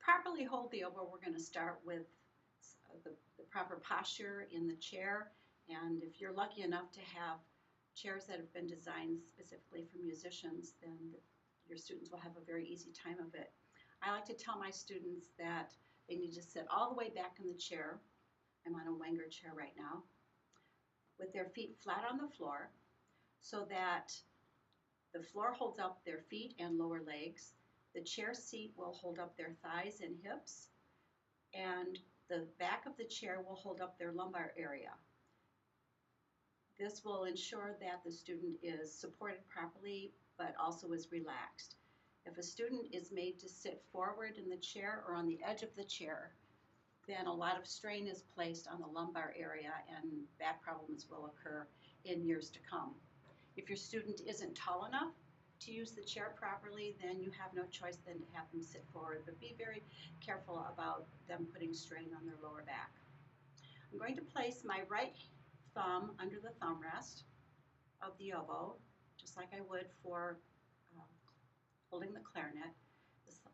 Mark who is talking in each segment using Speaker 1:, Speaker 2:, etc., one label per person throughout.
Speaker 1: properly hold the oboe, we're going to start with the proper posture in the chair. And if you're lucky enough to have chairs that have been designed specifically for musicians, then your students will have a very easy time of it. I like to tell my students that they need to sit all the way back in the chair. I'm on a Wenger chair right now, with their feet flat on the floor so that the floor holds up their feet and lower legs. The chair seat will hold up their thighs and hips, and the back of the chair will hold up their lumbar area. This will ensure that the student is supported properly, but also is relaxed. If a student is made to sit forward in the chair or on the edge of the chair, then a lot of strain is placed on the lumbar area and back problems will occur in years to come. If your student isn't tall enough to use the chair properly, then you have no choice than to have them sit forward, but be very careful about them putting strain on their lower back. I'm going to place my right thumb under the thumb rest of the oboe, just like I would for holding the clarinet.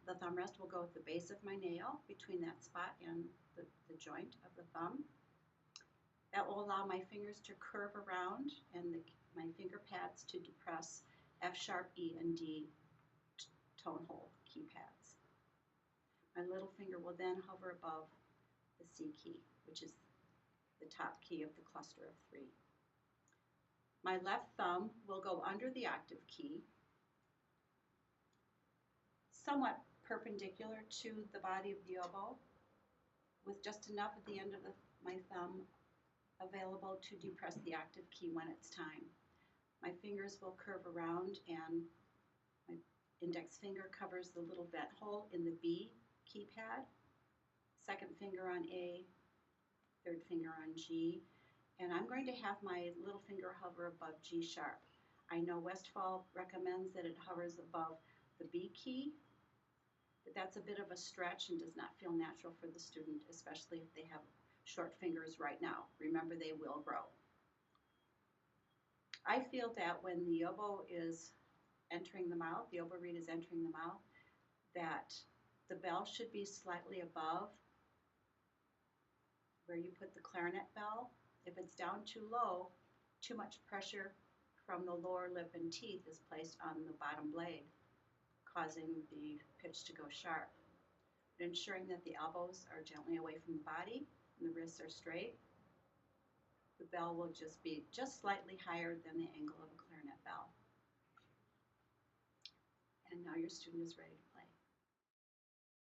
Speaker 1: The thumb rest will go at the base of my nail, between that spot and the joint of the thumb. That will allow my fingers to curve around and my finger pads to depress F sharp, E, and D tone hold key pads. My little finger will then hover above the C key, which is the top key of the cluster of 3. My left thumb will go under the octave key, somewhat perpendicular to the body of the oboe, with just enough at the end of my thumb available to depress the octave key when it's time. My fingers will curve around and my index finger covers the little vent hole in the B keypad, second finger on A, third finger on G, and I'm going to have my little finger hover above G sharp. I know Westphal recommends that it hovers above the B key, but that's a bit of a stretch and does not feel natural for the student, especially if they have short fingers right now. Remember, they will grow. I feel that when the oboe is entering the mouth, the oboe reed is entering the mouth, that the bell should be slightly above where you put the clarinet bell. If it's down too low, too much pressure from the lower lip and teeth is placed on the bottom blade, causing the pitch to go sharp. But ensuring that the elbows are gently away from the body and the wrists are straight, the bell will just be just slightly higher than the angle of a clarinet bell. And now your student is ready to